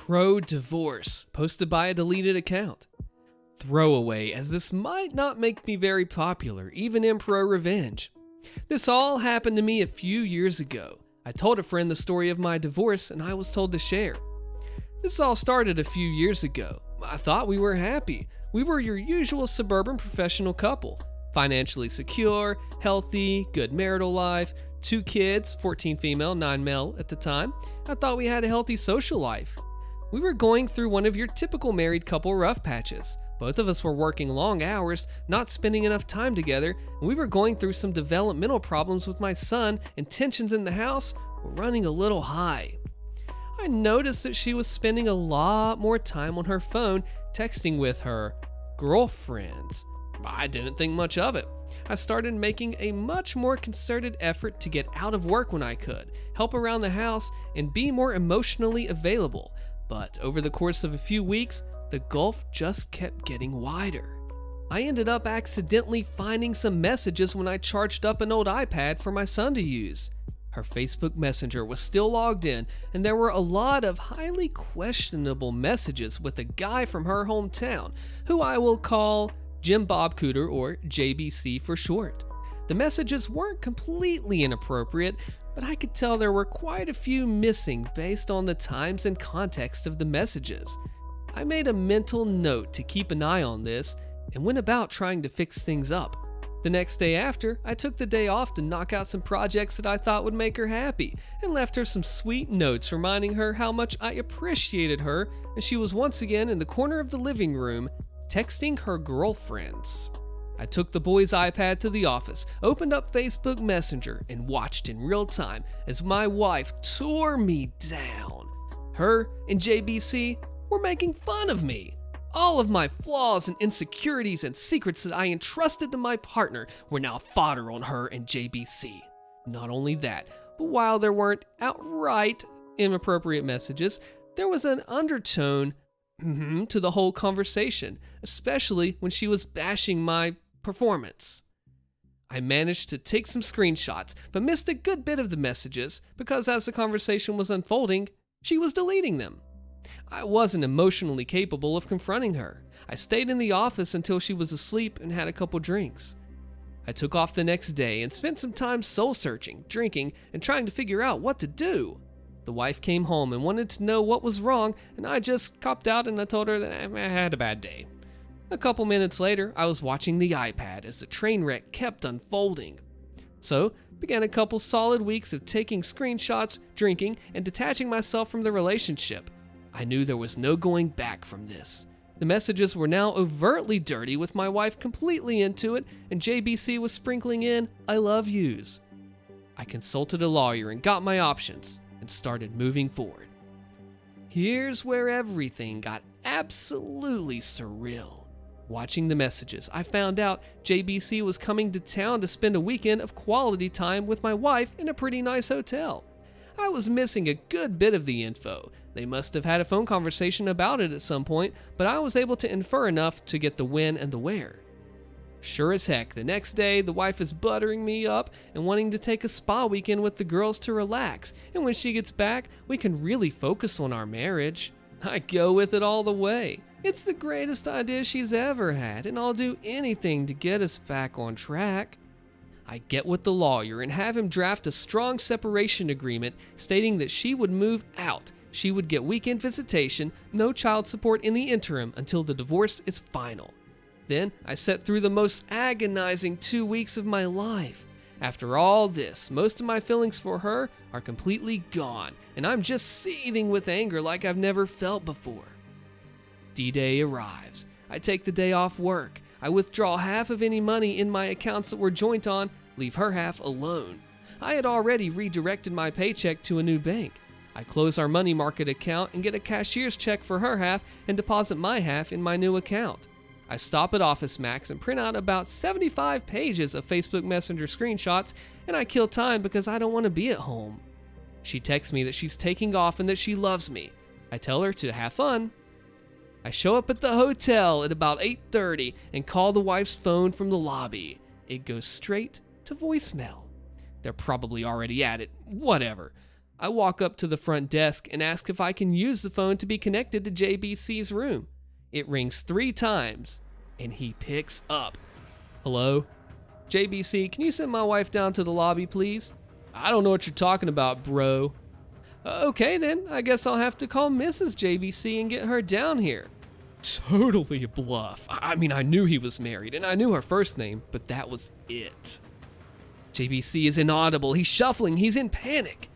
pro-divorce, posted by a deleted account. Throwaway, as this might not make me very popular, even in ProRevenge. This all happened to me a few years ago. I told a friend the story of my divorce and I was told to share. This all started a few years ago. I thought we were happy. We were your usual suburban professional couple. Financially secure, healthy, good marital life, 2 kids, 14 female, 9 male at the time. I thought we had a healthy social life. We were going through one of your typical married couple rough patches. Both of us were working long hours, not spending enough time together, and we were going through some developmental problems with my son, and tensions in the house were running a little high. I noticed that she was spending a lot more time on her phone texting with her girlfriends. I didn't think much of it. I started making a much more concerted effort to get out of work when I could, help around the house, and be more emotionally available. But over the course of a few weeks, the gulf just kept getting wider. I ended up accidentally finding some messages when I charged up an old iPad for my son to use. Her Facebook Messenger was still logged in, and there were a lot of highly questionable messages with a guy from her hometown, who I will call Jim Bob Cooter, or JBC for short. The messages weren't completely inappropriate, but I could tell there were quite a few missing based on the times and context of the messages. I made a mental note to keep an eye on this and went about trying to fix things up. The next day after, I took the day off to knock out some projects that I thought would make her happy and left her some sweet notes reminding her how much I appreciated her, and she was once again in the corner of the living room texting her girlfriends. I took the boy's iPad to the office, opened up Facebook Messenger, and watched in real time as my wife tore me down. Her and JBC were making fun of me. All of my flaws and insecurities and secrets that I entrusted to my partner were now fodder on her and JBC. Not only that, but while there weren't outright inappropriate messages, there was an undertone to the whole conversation, especially when she was bashing my performance. I managed to take some screenshots, but missed a good bit of the messages because as the conversation was unfolding, she was deleting them. I wasn't emotionally capable of confronting her. I stayed in the office until she was asleep and had a couple drinks. I took off the next day and spent some time soul-searching, drinking, and trying to figure out what to do. The wife came home and wanted to know what was wrong, and I just copped out and I told her that I had a bad day. A couple minutes later, I was watching the iPad as the train wreck kept unfolding. So, began a couple solid weeks of taking screenshots, drinking, and detaching myself from the relationship. I knew there was no going back from this. The messages were now overtly dirty, with my wife completely into it, and JBC was sprinkling in "I love yous." I consulted a lawyer and got my options, and started moving forward. Here's where everything got absolutely surreal. Watching the messages, I found out JBC was coming to town to spend a weekend of quality time with my wife in a pretty nice hotel. I was missing a good bit of the info. They must have had a phone conversation about it at some point, but I was able to infer enough to get the when and the where. Sure as heck, the next day, the wife is buttering me up and wanting to take a spa weekend with the girls to relax, and when she gets back, we can really focus on our marriage. I go with it all the way. It's the greatest idea she's ever had, and I'll do anything to get us back on track. I get with the lawyer and have him draft a strong separation agreement stating that she would move out. She would get weekend visitation, no child support in the interim until the divorce is final. Then I sat through the most agonizing 2 weeks of my life. After all this, most of my feelings for her are completely gone, and I'm just seething with anger like I've never felt before. D-Day arrives. I take the day off work. I withdraw half of any money in my accounts that were joint on, leave her half alone. I had already redirected my paycheck to a new bank. I close our money market account and get a cashier's check for her half and deposit my half in my new account. I stop at Office Max and print out about 75 pages of Facebook Messenger screenshots, and I kill time because I don't want to be at home. She texts me that she's taking off and that she loves me. I tell her to have fun. I show up at the hotel at about 8:30 and call the wife's phone from the lobby. It goes straight to voicemail. They're probably already at it. Whatever. I walk up to the front desk and ask if I can use the phone to be connected to JBC's room. It rings 3 times, and he picks up. Hello? JBC, can you send my wife down to the lobby, please? I don't know what you're talking about, bro. Okay then, I guess I'll have to call Mrs. JBC and get her down here. Totally a bluff. I mean, I knew he was married, and I knew her first name, but that was it. JBC is inaudible, he's shuffling, he's in panic.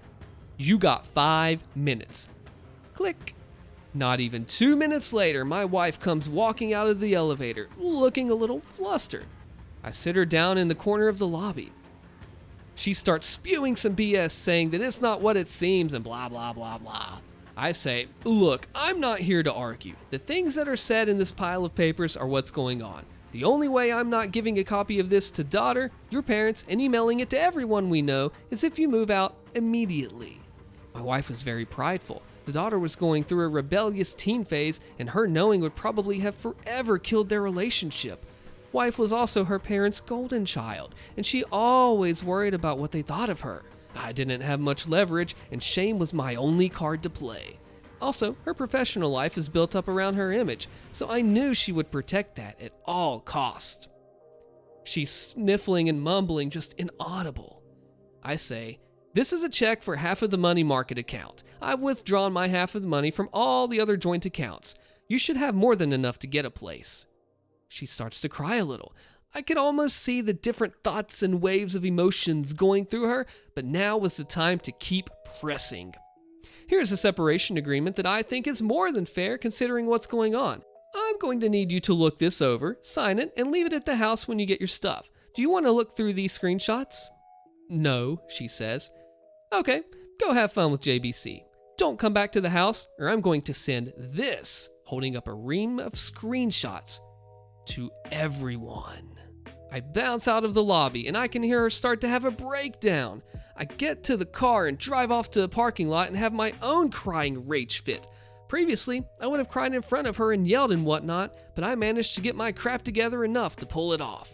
You got 5 minutes. Click. Not even 2 minutes later, my wife comes walking out of the elevator, looking a little flustered. I sit her down in the corner of the lobby. She starts spewing some BS saying that it's not what it seems and blah, blah, blah, blah. I say, look, I'm not here to argue. The things that are said in this pile of papers are what's going on. The only way I'm not giving a copy of this to daughter, your parents, and emailing it to everyone we know is if you move out immediately. My wife was very prideful. The daughter was going through a rebellious teen phase, and her knowing would probably have forever killed their relationship. Wife was also her parents' golden child, and she always worried about what they thought of her. I didn't have much leverage, and shame was my only card to play. Also, her professional life is built up around her image, so I knew she would protect that at all costs. She's sniffling and mumbling, just inaudible. I say, this is a check for half of the money market account. I've withdrawn my half of the money from all the other joint accounts. You should have more than enough to get a place. She starts to cry a little. I could almost see the different thoughts and waves of emotions going through her, but now was the time to keep pressing. Here's a separation agreement that I think is more than fair considering what's going on. I'm going to need you to look this over, sign it, and leave it at the house when you get your stuff. Do you want to look through these screenshots? No, she says. Okay, go have fun with JBC. Don't come back to the house or I'm going to send this, holding up a ream of screenshots, to everyone. I bounce out of the lobby and I can hear her start to have a breakdown. I get to the car and drive off to a parking lot and have my own crying rage fit. Previously, I would have cried in front of her and yelled and whatnot, but I managed to get my crap together enough to pull it off.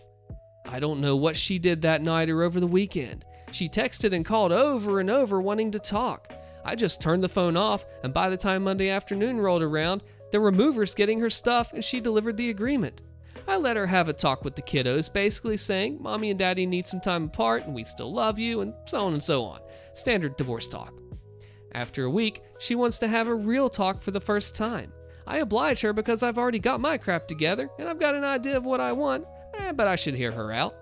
I don't know what she did that night or over the weekend. She texted and called over and over wanting to talk. I just turned the phone off, and by the time Monday afternoon rolled around, there were movers getting her stuff and she delivered the agreement. I let her have a talk with the kiddos, basically saying, Mommy and Daddy need some time apart and we still love you, and so on and so on. Standard divorce talk. After a week, she wants to have a real talk for the first time. I oblige her because I've already got my crap together and I've got an idea of what I want, but I should hear her out.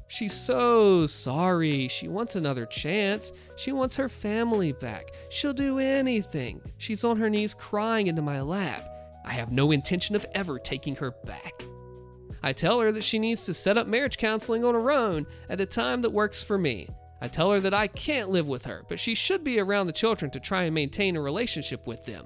She's so sorry. She wants another chance. She wants her family back. She'll do anything. She's on her knees crying into my lap. I have no intention of ever taking her back. I tell her that she needs to set up marriage counseling on her own at a time that works for me. I tell her that I can't live with her, but she should be around the children to try and maintain a relationship with them.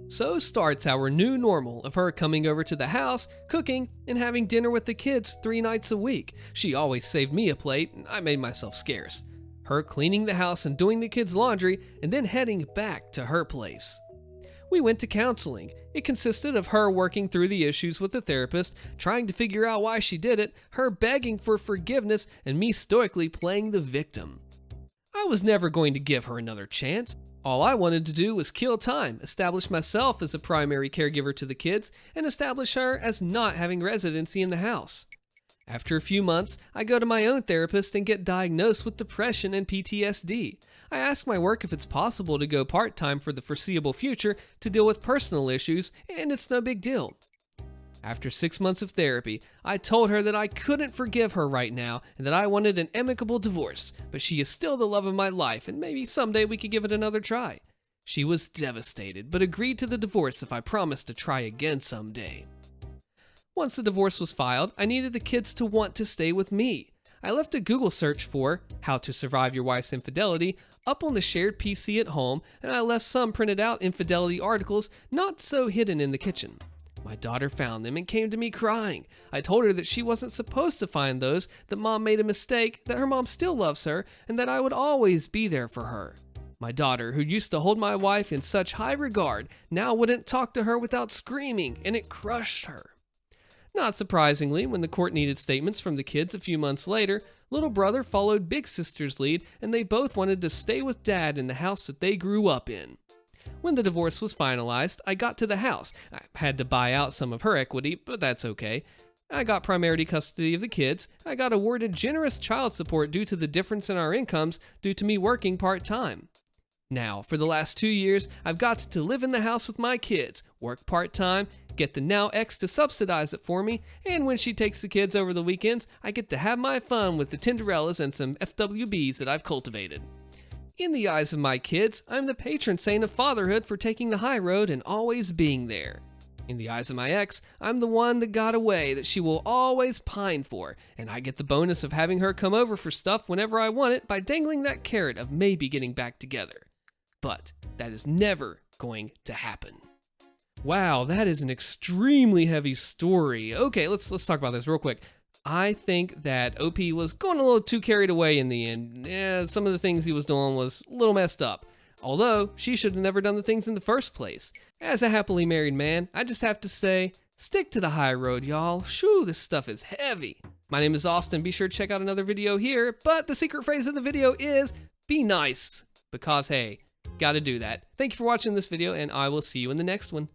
So starts our new normal of her coming over to the house, cooking, and having dinner with the kids 3 nights a week. She always saved me a plate, and I made myself scarce. Her cleaning the house and doing the kids' laundry, and then heading back to her place. We went to counseling. It consisted of her working through the issues with the therapist, trying to figure out why she did it, her begging for forgiveness, and me stoically playing the victim. I was never going to give her another chance. All I wanted to do was kill time, establish myself as a primary caregiver to the kids, and establish her as not having residency in the house. After a few months, I go to my own therapist and get diagnosed with depression and PTSD. I ask my work if it's possible to go part-time for the foreseeable future to deal with personal issues, and it's no big deal. After 6 months of therapy, I told her that I couldn't forgive her right now and that I wanted an amicable divorce, but she is still the love of my life and maybe someday we could give it another try. She was devastated, but agreed to the divorce if I promised to try again someday. Once the divorce was filed, I needed the kids to want to stay with me. I left a Google search for How to Survive Your Wife's Infidelity up on the shared PC at home, and I left some printed out infidelity articles not so hidden in the kitchen. My daughter found them and came to me crying. I told her that she wasn't supposed to find those, that Mom made a mistake, that her mom still loves her, and that I would always be there for her. My daughter, who used to hold my wife in such high regard, now wouldn't talk to her without screaming, and it crushed her. Not surprisingly, when the court needed statements from the kids a few months later, little brother followed big sister's lead and they both wanted to stay with dad in the house that they grew up in. When the divorce was finalized, I got to the house. I had to buy out some of her equity, but that's okay. I got primary custody of the kids. I got awarded generous child support due to the difference in our incomes due to me working part-time. Now, for the last 2 years, I've got to live in the house with my kids, work part-time, get the now ex to subsidize it for me, and when she takes the kids over the weekends, I get to have my fun with the Tinderellas and some FWBs that I've cultivated. In the eyes of my kids, I'm the patron saint of fatherhood for taking the high road and always being there. In the eyes of my ex, I'm the one that got away that she will always pine for, and I get the bonus of having her come over for stuff whenever I want it by dangling that carrot of maybe getting back together. But that is never going to happen. Wow, that is an extremely heavy story. Okay, let's talk about this real quick. I think that OP was going a little too carried away in the end. Yeah, some of the things he was doing was a little messed up. Although, she should have never done the things in the first place. As a happily married man, I just have to say, stick to the high road, y'all. Shoo, this stuff is heavy. My name is Austin. Be sure to check out another video here, but the secret phrase of the video is, be nice. Because, hey, gotta do that. Thank you for watching this video, and I will see you in the next one.